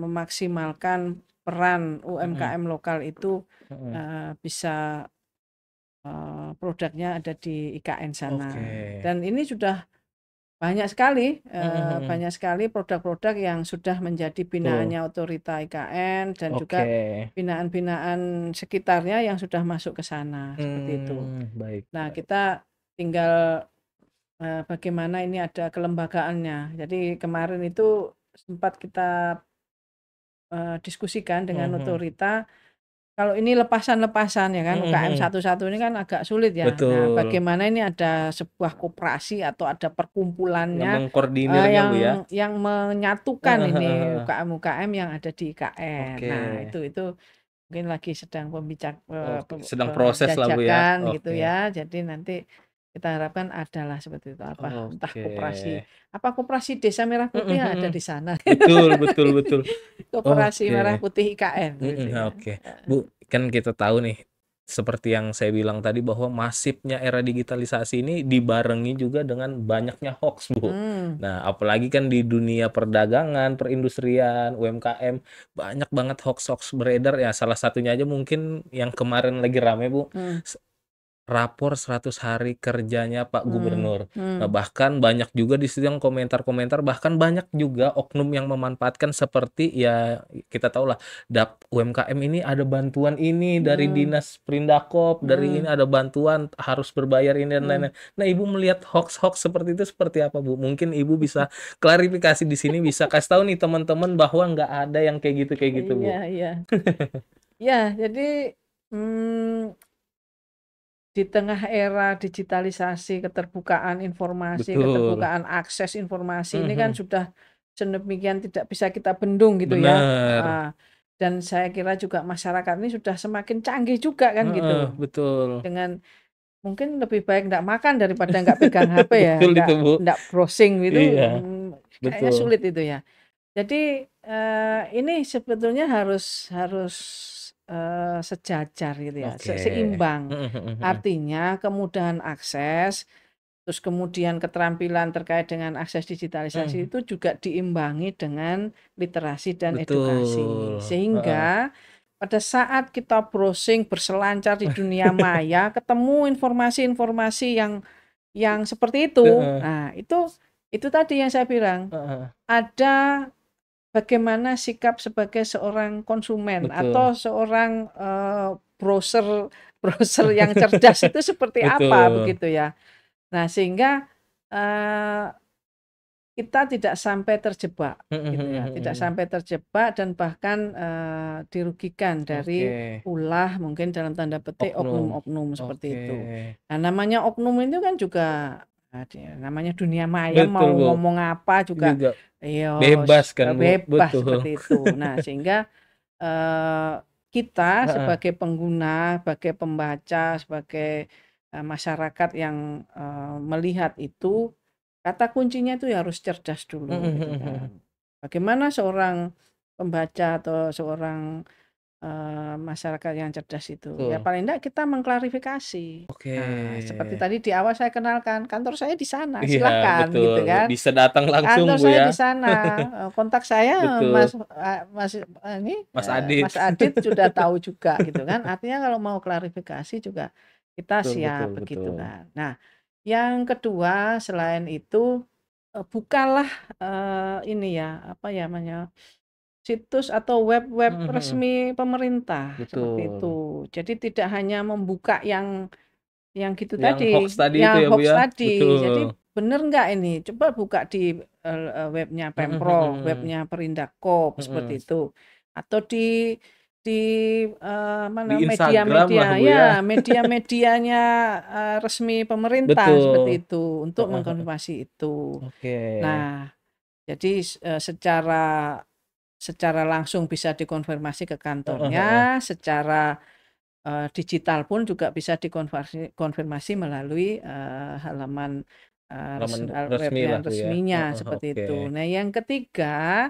memaksimalkan peran Mhm. UMKM lokal itu, Mhm. bisa produknya ada di IKN sana. Oke. Dan ini sudah banyak sekali produk-produk yang sudah menjadi binaannya otorita IKN dan juga binaan-binaan sekitarnya yang sudah masuk ke sana, seperti itu. Baik, Nah, baik. kita tinggal bagaimana ini ada kelembagaannya. Jadi kemarin itu sempat kita diskusikan dengan otorita, kalau ini lepasan-lepasan ya kan, UKM satu-satu ini kan agak sulit ya. Nah, Betul. bagaimana ini ada sebuah koperasi atau ada Yang perkumpulannya mengkoordinirnya, Bu, ya? yang menyatukan ini UKM-UKM yang ada di IKN. Oke. Nah, itu mungkin lagi sedang Sedang proses lah, Bu, ya? penjajakan gitu Oke. ya. Jadi nanti kita harapkan adalah seperti itu, entah koperasi Desa Merah Putih ada di sana. Betul, betul, betul. Koperasi Merah Oke. Putih IKN gitu ya. Oke. Bu, kan kita tahu nih, seperti yang saya bilang tadi bahwa masifnya era digitalisasi ini dibarengi juga dengan banyaknya hoax, Bu. Nah, apalagi kan di dunia perdagangan, perindustrian, UMKM, banyak banget hoax-hoax beredar ya. Salah satunya aja mungkin yang kemarin lagi rame, Bu. Rapor 100 hari kerjanya Pak Gubernur. Nah, bahkan banyak juga di situ yang komentar-komentar, bahkan banyak juga oknum yang memanfaatkan seperti ya kita tahu lah, UMKM ini ada bantuan ini dari Dinas Perindakop, dari ini ada bantuan harus berbayar ini dan lain-lain. Nah, Ibu melihat hoax-hoax seperti itu seperti apa, Bu? Mungkin Ibu bisa klarifikasi di sini, bisa kasih tahu nih teman-teman bahwa nggak ada yang kayak gitu, Bu. Iya, iya. Ya, jadi di tengah era digitalisasi, keterbukaan informasi, keterbukaan akses informasi ini kan sudah sedemikian tidak bisa kita bendung gitu ya. Benar. Dan saya kira juga masyarakat ini sudah semakin canggih juga kan gitu. Betul. Dengan mungkin lebih baik nggak makan daripada nggak pegang HP ya, Betul itu, Bu. nggak browsing gitu, Iya, kayaknya betul. sulit itu ya. Jadi ini sebetulnya harus sejajar gitu ya, Oke. seimbang. Artinya kemudahan akses, terus kemudian keterampilan terkait dengan akses digitalisasi itu juga diimbangi dengan literasi dan edukasi. Betul. Sehingga pada saat kita browsing berselancar di dunia maya, ketemu informasi-informasi yang seperti itu. Nah, itu tadi yang saya bilang. Ada bagaimana sikap sebagai seorang konsumen atau seorang browser yang cerdas itu seperti apa begitu ya. Nah, sehingga kita tidak sampai terjebak gitu ya, tidak sampai terjebak dan bahkan dirugikan dari ulah mungkin dalam tanda petik oknum-oknum seperti itu. Nah, namanya oknum itu kan juga namanya dunia maya, mau Betul, Bu. ngomong apa juga Bebas kan, Bu? bebas Betul. seperti itu. Nah, sehingga kita sebagai pengguna, sebagai pembaca, sebagai masyarakat yang melihat itu, kata kuncinya itu ya harus cerdas dulu gitu kan. Bagaimana seorang pembaca atau seorang masyarakat yang cerdas itu? Ya paling enggak kita mengklarifikasi. Nah, seperti tadi di awal saya kenalkan, kantor saya di sana, Iya, silakan betul. gitu kan. Bisa datang langsung, Kantor Bu, saya ya. di sana, kontak saya Betul. Mas Adit. Adit sudah tahu juga gitu kan. Artinya kalau mau klarifikasi juga kita siap begitu Betul. kan. Nah, yang kedua selain itu bukalah ini ya, apa ya namanya, situs atau web-web resmi pemerintah seperti Betul. itu. Jadi tidak hanya membuka yang gitu Yang tadi, hoax tadi itu yang ya, Bu, hoax ya? tadi. Jadi Betul. benar nggak ini? Coba buka di webnya Pemprov, webnya Perindakop seperti itu, atau di mana Di Instagram lah, media-media Bu, ya. media-medianya resmi pemerintah seperti Betul. itu untuk mengkonfirmasi itu. Oke. Nah, jadi secara langsung bisa dikonfirmasi ke kantornya, secara digital pun juga bisa dikonfirmasi melalui halaman web resmi lah, yang Bu, ya. resminya seperti itu. Nah, yang ketiga,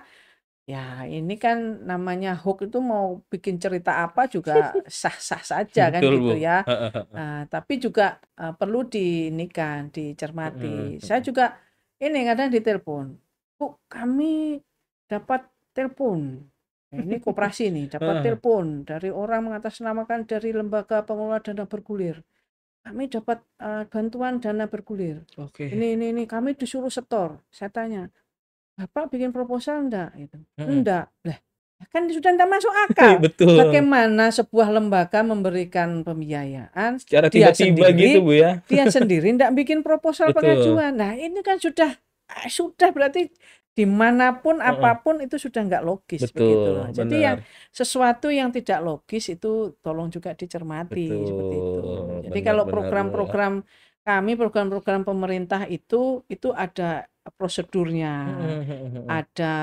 ya ini kan namanya hoax itu mau bikin cerita apa juga sah-sah saja kan Betul, Bu. gitu ya. Tapi juga perlu dicermati. Saya juga ini kadang ditelepon, Bu, kami dapat telepon. Ini koperasi nih, dapat telepon dari orang mengatasnamakan dari Lembaga Pengelola Dana Bergulir. kami dapat bantuan dana bergulir. Oke. Ini kami disuruh setor. Saya tanya, Bapak bikin proposal enggak? Gitu. Mm-mm. Enggak. Lah, kan sudah tidak masuk akal. Betul. Bagaimana sebuah lembaga memberikan pembiayaan Secara dia tiba-tiba gitu, Bu, ya. dia sendiri tidak bikin proposal Betul. pengajuan. Nah, ini kan sudah berarti dimanapun apapun itu sudah nggak logis begitu loh. Betul, Jadi yang benar. sesuatu yang tidak logis itu tolong juga dicermati seperti itu. Betul, Jadi kalau benar, Bu, ya. program-program pemerintah itu ada prosedurnya, ada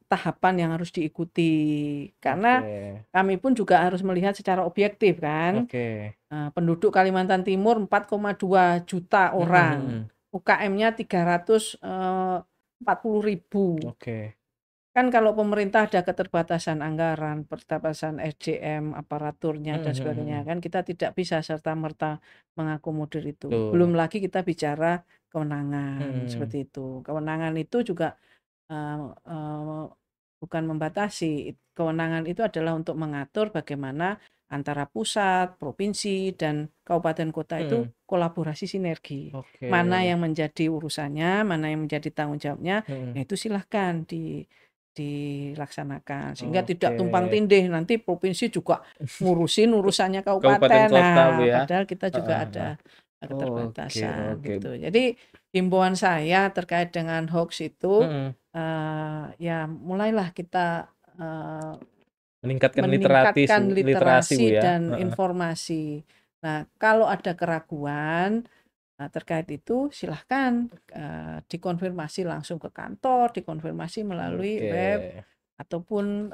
tahapan yang harus diikuti. Karena Oke. kami pun juga harus melihat secara objektif kan. Oke. Penduduk Kalimantan Timur 4,2 juta orang. UKM-nya 340.000. Oke. Kan kalau pemerintah ada keterbatasan anggaran, keterbatasan SDM, aparaturnya dan sebagainya, kan kita tidak bisa serta-merta mengakomodir itu. Betul. Belum lagi kita bicara kewenangan seperti itu. Kewenangan itu juga bukan membatasi. Kewenangan itu adalah untuk mengatur bagaimana antara pusat, provinsi, dan kabupaten kota itu kolaborasi sinergi. Oke. Mana yang menjadi urusannya, mana yang menjadi tanggung jawabnya, ya itu silahkan dilaksanakan sehingga tidak tumpang tindih nanti provinsi juga ngurusin urusannya kabupaten. Kota, Bu, ya. Padahal kita juga ada keterbatasan gitu. Jadi himbauan saya terkait dengan hoax itu ya mulailah kita meningkatkan literasi Bu, ya. dan informasi. Nah, kalau ada keraguan terkait itu silahkan dikonfirmasi langsung ke kantor, dikonfirmasi melalui web ataupun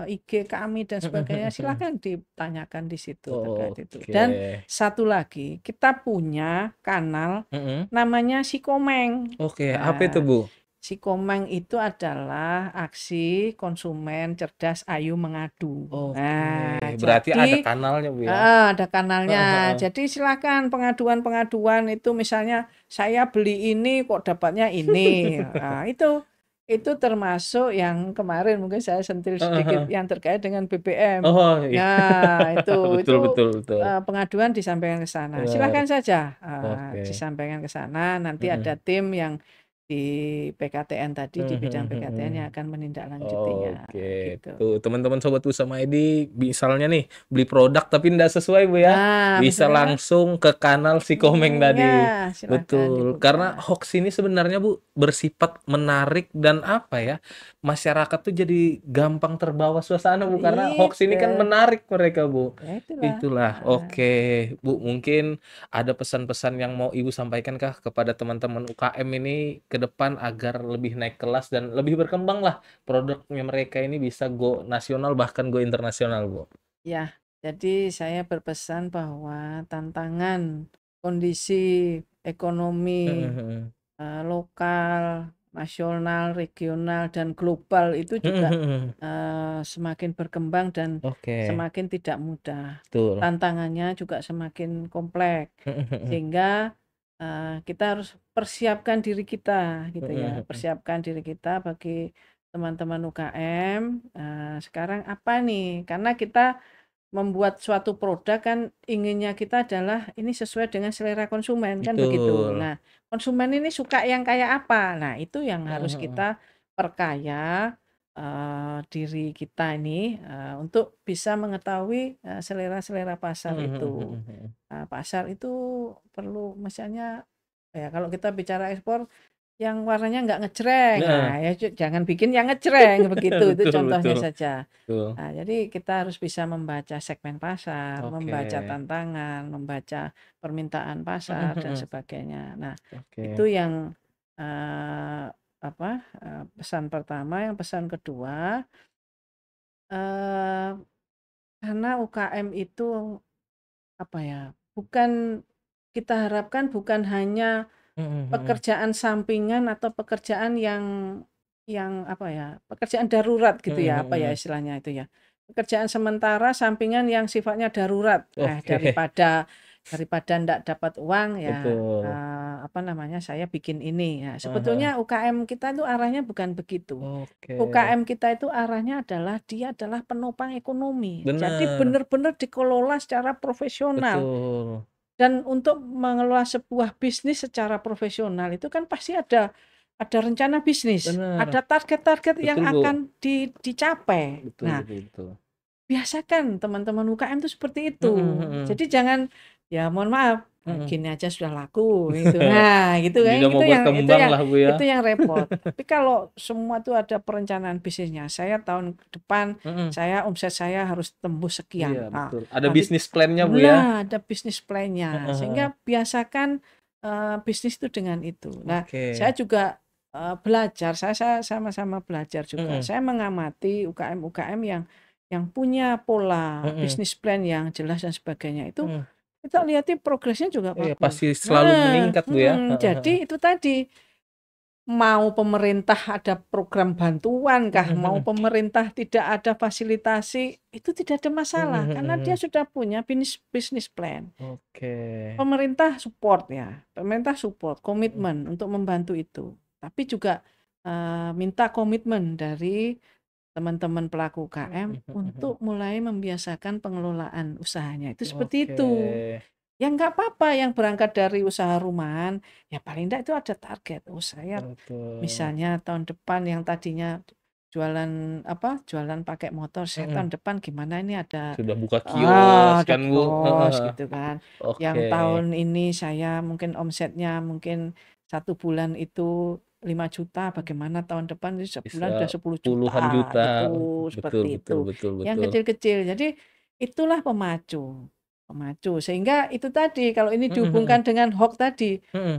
IG kami dan sebagainya. Silahkan ditanyakan di situ terkait itu. Dan satu lagi, kita punya kanal namanya Sikomeng. Oke, apa itu, Bu? Sikomeng itu adalah aksi konsumen cerdas ayu mengadu. Nah, berarti ada kanalnya, Bu, ya? Ada kanalnya. Jadi silakan pengaduan-pengaduan itu, misalnya saya beli ini kok dapatnya ini. Nah, itu termasuk yang kemarin mungkin saya sentil sedikit yang terkait dengan BBM. Oh, iya. Nah, itu betul. pengaduan disampaikan ke sana. Silakan saja Oke. disampaikan ke sana. Nanti ada tim yang di PKTN tadi, di bidang PKTN yang akan menindaklanjutinya. Oke, gitu. tuh teman-teman Sobat Usama ID, misalnya nih beli produk tapi tidak sesuai, Bu, ya, bisa langsung ke kanal Sikomeng tadi. Betul, karena hoax ini sebenarnya, Bu, bersifat menarik dan apa ya, masyarakat tuh jadi gampang terbawa suasana, Bu, karena hoax ini kan menarik mereka, Bu. Itulah. Oke, Bu, mungkin ada pesan-pesan yang mau Ibu sampaikan kah kepada teman-teman UKM ini ke depan agar lebih naik kelas dan lebih berkembang lah produknya mereka ini bisa go nasional bahkan go internasional, Bu? Ya, jadi saya berpesan bahwa tantangan kondisi ekonomi lokal, nasional, regional, dan global itu juga semakin berkembang dan semakin tidak mudah. Tantangannya juga semakin kompleks, sehingga kita harus persiapkan diri kita gitu ya. Persiapkan diri kita bagi teman-teman UKM. Sekarang apa nih? Karena kita membuat suatu produk kan inginnya kita adalah ini sesuai dengan selera konsumen, kan begitu. Nah, konsumen ini suka yang kayak apa? Nah, itu yang harus kita perkaya diri kita ini untuk bisa mengetahui selera-selera pasar itu. Pasar itu perlu, misalnya ya kalau kita bicara ekspor yang warnanya nggak ngejreng, nah ya jangan bikin yang ngejreng begitu. Itu contohnya saja. Nah, jadi kita harus bisa membaca segmen pasar, membaca tantangan, membaca permintaan pasar dan sebagainya. Nah, itu yang pesan pertama. Yang pesan kedua, karena UKM itu apa ya, kita harapkan bukan hanya pekerjaan sampingan atau pekerjaan yang apa ya, pekerjaan darurat gitu ya, apa ya istilahnya itu ya, pekerjaan sementara sampingan yang sifatnya darurat. Daripada ndak dapat uang ya, saya bikin ini. Nah, sebetulnya UKM kita itu arahnya bukan begitu. UKM kita itu arahnya adalah dia adalah penopang ekonomi. Jadi benar-benar dikelola secara profesional. Dan untuk mengelola sebuah bisnis secara profesional itu kan pasti ada rencana bisnis, Bener. ada target-target yang Betul, Bu. akan dicapai. Betul Nah, betul betul. biasakan teman-teman UKM itu seperti itu. Mhm. Jadi jangan, ya mohon maaf, Mhm. gini aja sudah laku gitu. Nah, gitu kan, Tidak mau berkembang lah, Bu, ya. itu yang repot. Tapi kalau semua itu ada perencanaan bisnisnya, saya tahun depan Mhm. omset saya harus tembus sekian. Iya, Nah, betul. Ada nanti bisnis plan-nya, Bu, ya. ada bisnis plan-nya. Heeh. Sehingga biasakan bisnis itu dengan itu. Nah, Oke. saya juga belajar, saya sama-sama belajar juga. Mhm. Saya mengamati UKM-UKM yang punya pola Mhm. bisnis plan yang jelas dan sebagainya, itu Mhm. kita lihatin progresnya juga Iya, bagus. pasti selalu meningkat, Bu, ya. Jadi itu tadi, mau pemerintah ada program bantuan kah, mau Mhm. pemerintah tidak ada fasilitasi, itu tidak ada masalah Mhm karena dia mhm. sudah punya bisnis plan. Oke. Pemerintah support ya, pemerintah support, Mhm. komitmen untuk membantu itu. Tapi juga minta komitmen dari teman-teman pelaku UKM Mhm mhm. untuk mulai membiasakan pengelolaan usahanya, itu seperti Oke. itu. Ya nggak apa-apa yang berangkat dari usaha rumahan, ya paling enggak itu ada target. Oh saya Betul. misalnya tahun depan yang tadinya jualan jualan pakai motor, saya Mhm. tahun depan gimana ini ada Sudah buka kios ada kan, Bu? kios Heeh. gitu kan. Oke. Yang tahun ini saya mungkin omsetnya mungkin 1 bulan itu 5 juta, bagaimana tahun depan ini sebulan Bisa sudah 10 puluhan juta juta. gitu, Betul seperti betul itu. betul Yang betul. kecil-kecil. Jadi itulah pemacu, pemacu. Sehingga itu tadi kalau ini Mhm mhm. dihubungkan dengan hoax tadi, Mhm.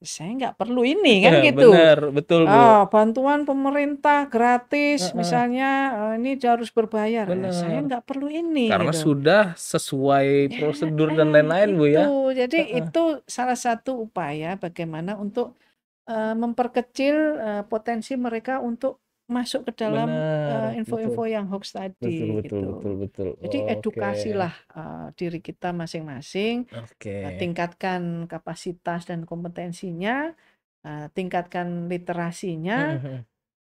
saya nggak perlu ini kan gitu. Bener, betul, Bu. Bantuan pemerintah gratis Heeh, misalnya, ini harus berbayar, saya bener. nggak perlu ini Karena gitu. sudah sesuai prosedur dan lain-lain, Bu, Itu. ya? Jadi Heeh. itu salah satu upaya bagaimana untuk memperkecil potensi mereka untuk masuk ke dalam Bener, betul. info-info yang hoax Betul tadi betul betul gitu. betul. Jadi Oke. edukasilah diri kita masing-masing, Oke. tingkatkan kapasitas dan kompetensinya, tingkatkan Mhm literasinya. mhm.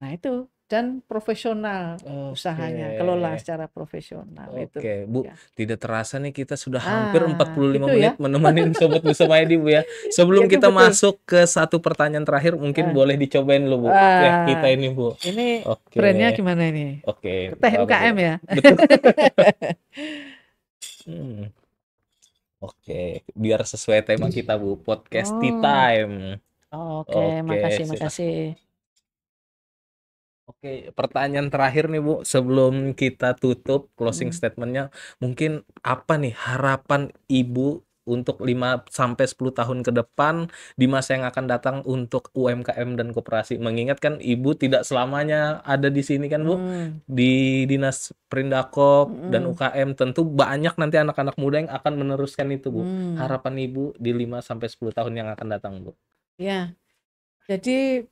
Nah itu, dan profesional Oke. usahanya, kelola secara profesional itu, Oke, Bu, ya. tidak terasa nih kita sudah hampir Itu 45 ya. menit menemani Sobat Bersama ID, Bu, ya. Ya Sebelum itu kita betul. masuk ke satu pertanyaan terakhir, mungkin Heeh. boleh dicobain dulu, Bu, teh kita Wah, ini, Bu. ini brand-nya Oke. gimana ini? Oke, Teh nggak apa, Bu. UKM ya? Betul. Mhm. Oke, biar sesuai tema kita, Bu, podcast Tea Oh, Time. oke, Oke, makasih sila makasih. Oke, pertanyaan terakhir nih, Bu, sebelum kita tutup closing Mhm. statement-nya, mungkin apa nih harapan Ibu untuk 5 sampai 10 tahun ke depan di masa yang akan datang untuk UMKM dan koperasi? Mengingat kan Ibu tidak selamanya ada di sini kan, Bu, Mmm, di Dinas Perindakop dan mhm, UKM, tentu banyak nanti anak-anak muda yang akan meneruskan itu, Bu. mmm, Harapan Ibu di 5 sampai 10 tahun yang akan datang, Bu? ya. Jadi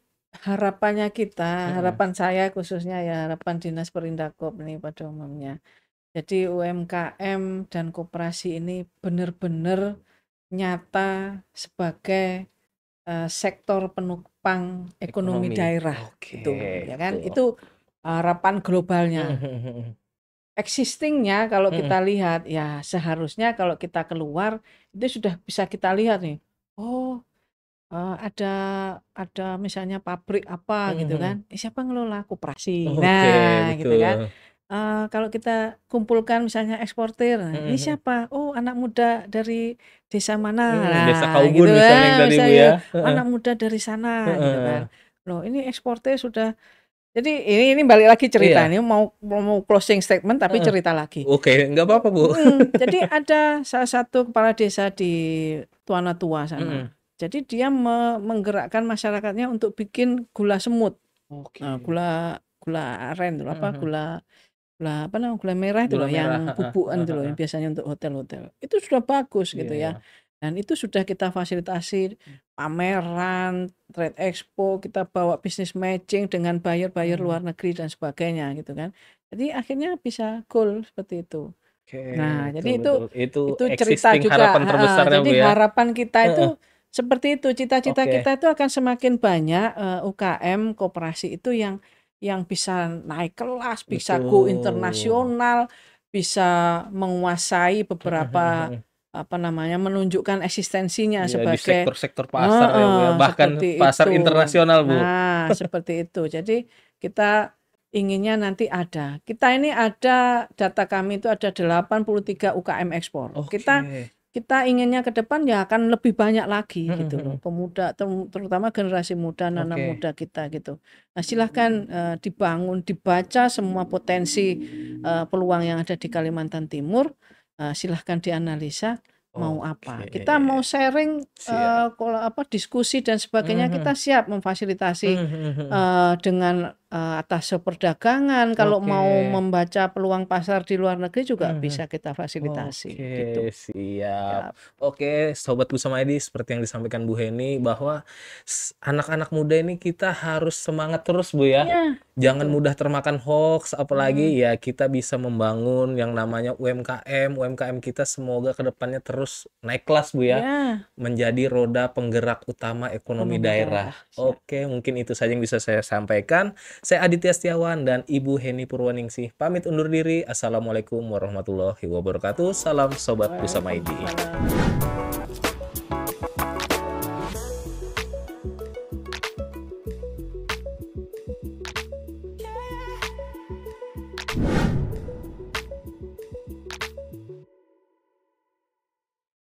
harapannya kita, Mhm, harapan saya khususnya ya, harapan Dinas Perindakop nih pada umumnya. Jadi UMKM dan koperasi ini benar-benar nyata sebagai sektor penopang ekonomi ekonomi. daerah Oke, gitu, ya kan. betul. Itu harapan Mhm globalnya. mhm mhm. Existing-nya kalau Mhm. kita lihat, ya seharusnya kalau kita keluar, itu sudah bisa kita lihat nih, oh, ada misalnya pabrik apa Mhm gitu mhm. kan, siapa ngelola? Koperasi. Oke, Nah, gitu kan. betul. Kalau kita kumpulkan misalnya eksportir, nah, Mhm ini mhm. siapa? Oh, anak muda dari desa mana? Desa Nah, gitu Kaubun misalnya yang kan, tadi, Bu, misalnya ya? Heeh anak muda dari sana gitu kan. heeh. Loh, ini eksportir sudah, jadi ini balik lagi cerita, Iya, ini mau closing statement tapi heeh. cerita lagi. Oke, nggak apa-apa, Bu. Jadi ada salah satu kepala desa di Tuanatua Mhm. sana. Jadi dia menggerakkan masyarakatnya untuk bikin gula semut. Oke. Gula gula aren itu Mhm apa, mhm. gula apa namanya, gula merah itu Gula loh, merah, yang heeh bubukan heeh itu loh, yang heeh. biasanya untuk hotel-hotel. Itu sudah bagus Iya gitu ya. iya. Dan itu sudah kita fasilitasi pameran, trade expo, kita bawa bisnis matching dengan buyer-buyer Mhm. luar negeri dan sebagainya gitu kan. Jadi akhirnya bisa goal seperti itu. Oke, Nah, betul jadi betul. Itu itu cerita existing juga, harapan terbesarnya, jadi Bu, ya? harapan kita Heeh. itu seperti itu, cita-cita Oke, kita itu akan semakin banyak UKM, koperasi itu yang bisa naik kelas, bisa go betul. internasional, bisa menguasai Mhm mhm beberapa mhm. menunjukkan eksistensinya Iya, di sebagai sektor-sektor pasar ya, Bu, ya, bahkan seperti pasar itu. internasional, Bu. Nah, seperti itu. Jadi kita inginnya nanti kita ini ada data kami itu ada 83 UKM ekspor. Kita inginnya ke depan ya akan lebih banyak lagi gitu loh. Pemuda terutama generasi muda, anak muda kita gitu. Nah, silahkan dibangun, dibaca semua potensi peluang yang ada di Kalimantan Timur. Silahkan dianalisa mau apa. Kita mau sharing diskusi dan sebagainya, kita siap memfasilitasi dengan atas perdagangan. Kalau mau membaca peluang pasar di luar negeri juga bisa kita fasilitasi gitu. Siap. Oke, Sobat Busama ID, seperti yang disampaikan Bu Heni bahwa anak-anak muda ini kita harus semangat terus, Bu ya. Jangan mudah termakan hoax, apalagi ya kita bisa membangun yang namanya UMKM kita semoga ke depannya terus naik kelas, Bu ya. Menjadi roda penggerak utama ekonomi daerah. Oke, mungkin itu saja yang bisa saya sampaikan. Saya Aditya Setiawan dan Ibu Heni Purwaningsih pamit undur diri. Assalamualaikum warahmatullahi wabarakatuh. Salam Sobat Busama ID.